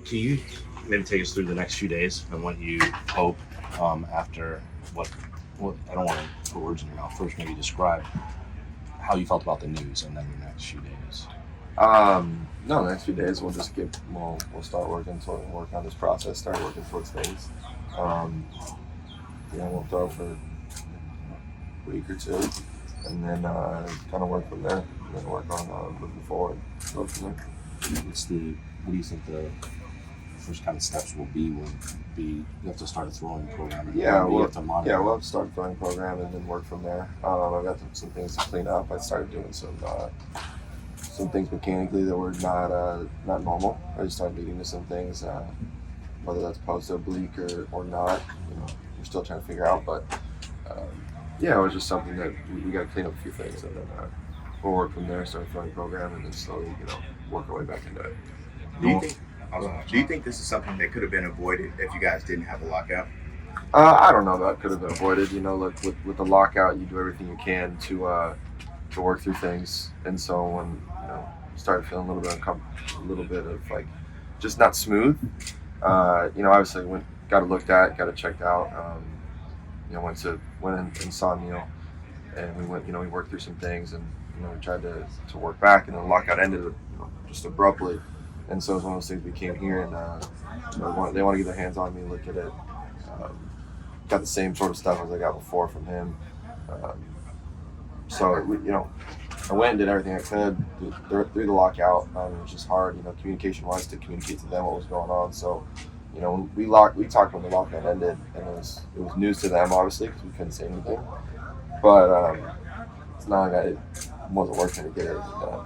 Can you maybe take us through the next few days and what you hope after what I don't want to put words in your mouth. First, maybe describe how you felt about the news, and then the next few days. No, the next few days we'll start work on this process, start working towards things. We'll throw for a week or two, and then kind of work from there, and then work on moving forward. Go from there. What do you think the first kind of steps will be? You have to start a throwing program. We'll have to monitor. Yeah, we'll have to start a throwing program and then work from there. I've got some things to clean up. I started doing some things mechanically that were not normal. I just started leading to some things, whether that's post oblique or not. We're still trying to figure out, but it was just something that we got to clean up a few things, and then we'll work from there, start a throwing program, and then slowly, work our way back into it. Do you think this is something that could have been avoided if you guys didn't have a lockout? I don't know that could have been avoided. Look, with the lockout, you do everything you can to work through things, and so when you started feeling a little bit of like just not smooth, obviously got it looked at, got it checked out. Went in and saw Neil, and we went. We worked through some things, and we tried to work back, and then the lockout ended just abruptly. And so it's one of those things. We came here, and they want to get their hands on me, look at it. Got the same sort of stuff as I got before from him. I went and did everything I could through the lockout. It was just hard, communication-wise, to communicate to them what was going on. So, when we talked when the lockout ended, and it was news to them, obviously, because we couldn't say anything. But it's not like it wasn't working to get everything done.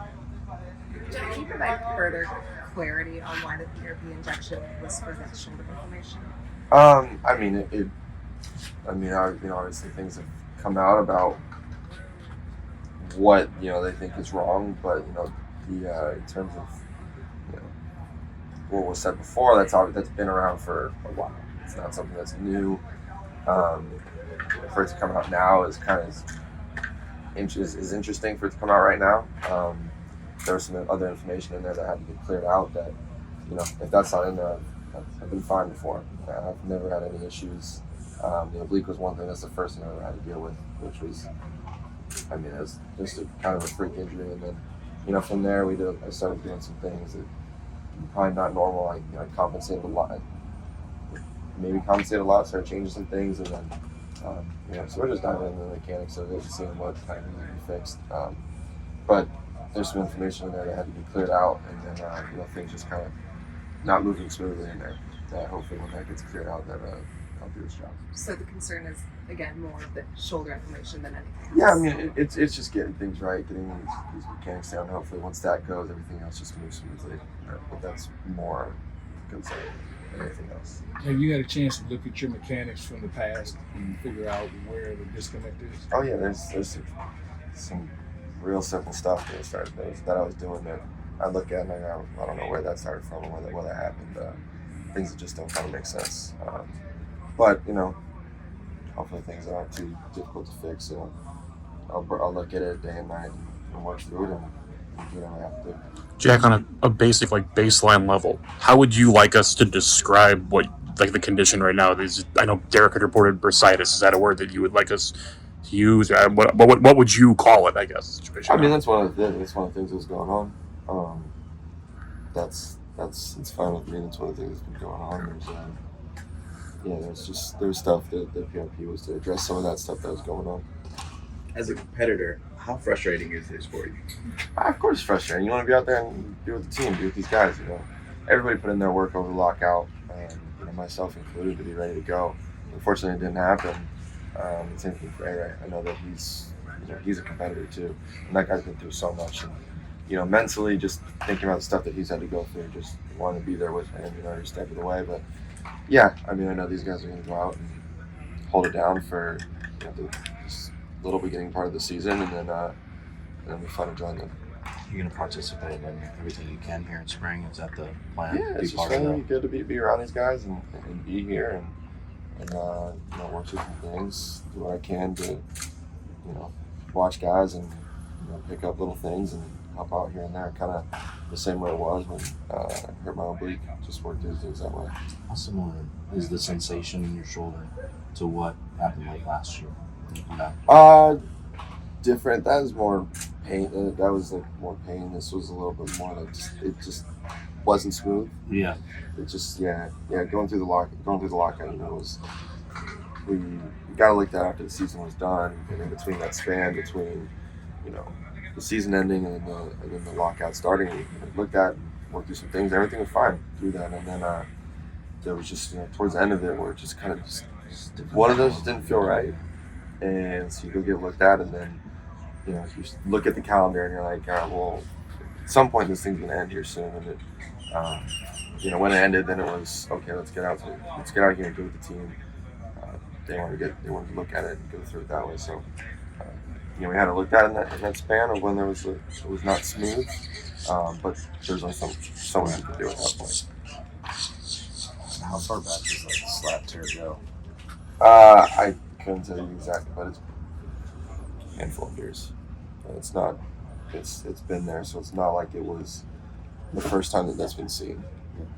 Can you provide further clarity on why the PRP injection was for that shoulder inflammation? Obviously things have come out about what they think is wrong, but in terms of what was said before, that's been around for a while. It's not something that's new. For it to come out now is kind of is interesting for it to come out right now. There was some other information in there that had to be cleared out that, if that's not in there, I've been fine before. I've never had any issues. The oblique was one thing. That's the first thing I ever had to deal with, which was, it was just kind of a freak injury. And then, from there, I started doing some things that were probably not normal. I compensated a lot. Started changing some things, and then, so we're just diving into the mechanics of it and seeing what kind of needs to be fixed. But there's some information in there that had to be cleared out, and then things just kind of not moving smoothly in there. Hopefully, when that gets cleared out, that I'll do its job. So the concern is again more of the shoulder inflammation than anything else. Yeah, it's just getting things right, getting these mechanics down. Hopefully, once that goes, everything else just moves smoothly. But that's more concern than anything else. Have you had a chance to look at your mechanics from the past and figure out where the disconnect is? Oh yeah, there's some real simple stuff that I was doing that I look at and I don't know where that started from or where that happened. Things that just don't kind of make sense. But hopefully things aren't too difficult to fix. So I'll look at it day and night and work through it and do what I have to do. Jack, on a basic baseline level, how would you like us to describe what the condition right now is? I know Derek had reported bursitis. Is that a word that you would like us to use? What would you call it? I guess. That's one of the things. That's one of the things that's going on. It's fine with me. That's one of the things that's been going on. There's stuff that the PRP was to address some of that stuff that was going on. As a competitor, how frustrating is this for you? Of course, it's frustrating. You want to be out there and be with the team, be with these guys. Everybody put in their work over the lockout, myself included, to be ready to go. Unfortunately, it didn't happen. Same thing for Ray. I know that he's a competitor too, and that guy's been through so much. And mentally, just thinking about the stuff that he's had to go through, just wanting to be there with him, every step of the way. But yeah, I know these guys are going to go out and hold it down for this little beginning part of the season, and then it'll be fun to join them. You're going to participate in everything you can here in spring. Is that the plan? Yeah, it's just really good to be around these guys and be here and work through some things, do what I can to watch guys and pick up little things and help out here and there. Kind of the same way it was when I hurt my oblique. Just work through things that way. How similar is the sensation in your shoulder to what happened late last year? Different. That was more pain. That was like more pain. This was a little bit more like it just wasn't smooth. Yeah. It just going through the lockout. You know, was we got to look at after the season was done, and in between that span between, you know, the season ending and then the lockout starting, we looked at, worked through some things. Everything was fine through that, and then there was just, you know, towards the end of it where it just kind of just one of those just didn't feel right, and so you go get looked at, and then, you know, you look at the calendar and you're like, well, at some point this thing's gonna end here soon, and it, you know, when it ended, then it was okay. Let's get out here and do it with the team. They wanted to look at it and go through it that way. So, you know, we had to look at it in that span of when it was not smooth, but there's only so much you could do at that point. How far back does like the slap tear go? I couldn't tell you exactly, but it's a handful of years. It's not. It's been there, so it's not like it was the first time that's been seen.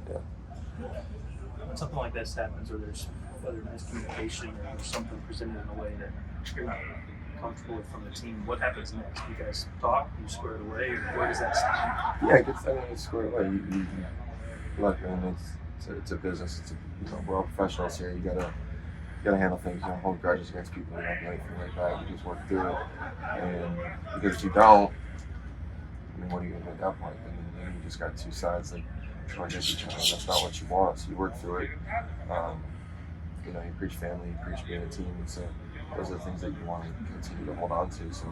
Yeah. When something like this happens, or there's whether miscommunication or there's something presented in a way that you're not comfortable with from the team, what happens next? You guys talk, you square it away, or where does that stop? Yeah, it's squared away. Look, man, it's a business. We're all professionals here. You gotta handle things. You don't hold grudges against people. You don't do anything like that. You just work through it. And because if you don't, I mean, what are you gonna do at that point? I mean, then you just got two sides that go against each other. That's not what you want. So you work through it. You know, you preach family, you preach being a team, and so those are the things that you want to continue to hold on to. So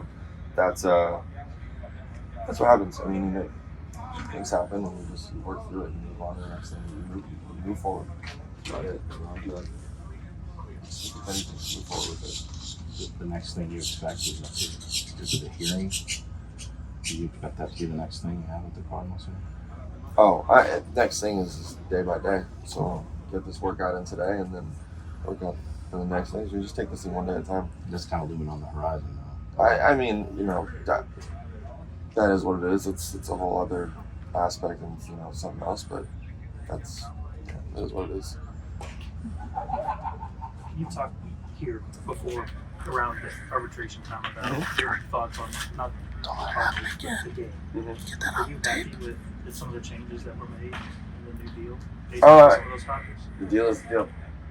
that's what happens. I mean, things happen, and you work through it and move on to the next thing. You move forward. That's about it. You know, if anything, move forward with it. The next thing you expect is it a hearing? Do you expect that to be the next thing you have with the Cardinals? Next thing is day by day. So get this workout in today, and then work on for the next things. We just take this thing one day at a time. That's kind of looming on the horizon, though. I mean, you know, that is what it is. It's a whole other aspect and, you know, something else, but that is what it is. You talked here before around the arbitration time about your thoughts on not the game. Are you happy with some of the changes that were made in the new deal? Based on some of those topics? The deal is the deal.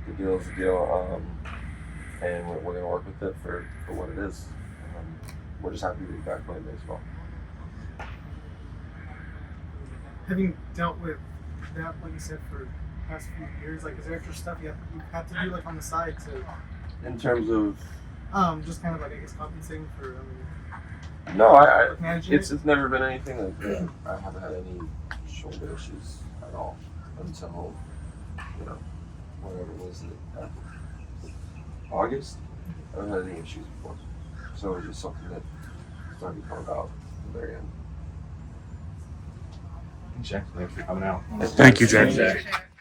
The deal is the deal, and we're going to work with it for what it is. We're just happy to be back playing baseball. Having dealt with that, like you said, for the past few years, like, is there extra stuff you have to do, like, on the side to, In terms of, just kind of like, I guess, compensating for, no, managing it's never been anything like that. I haven't had any shoulder issues at all until, you know, whatever it was that August. I haven't had any issues before, so it was just something that started to come about at the very end. Jack, thanks for coming out. Thank you, Jack.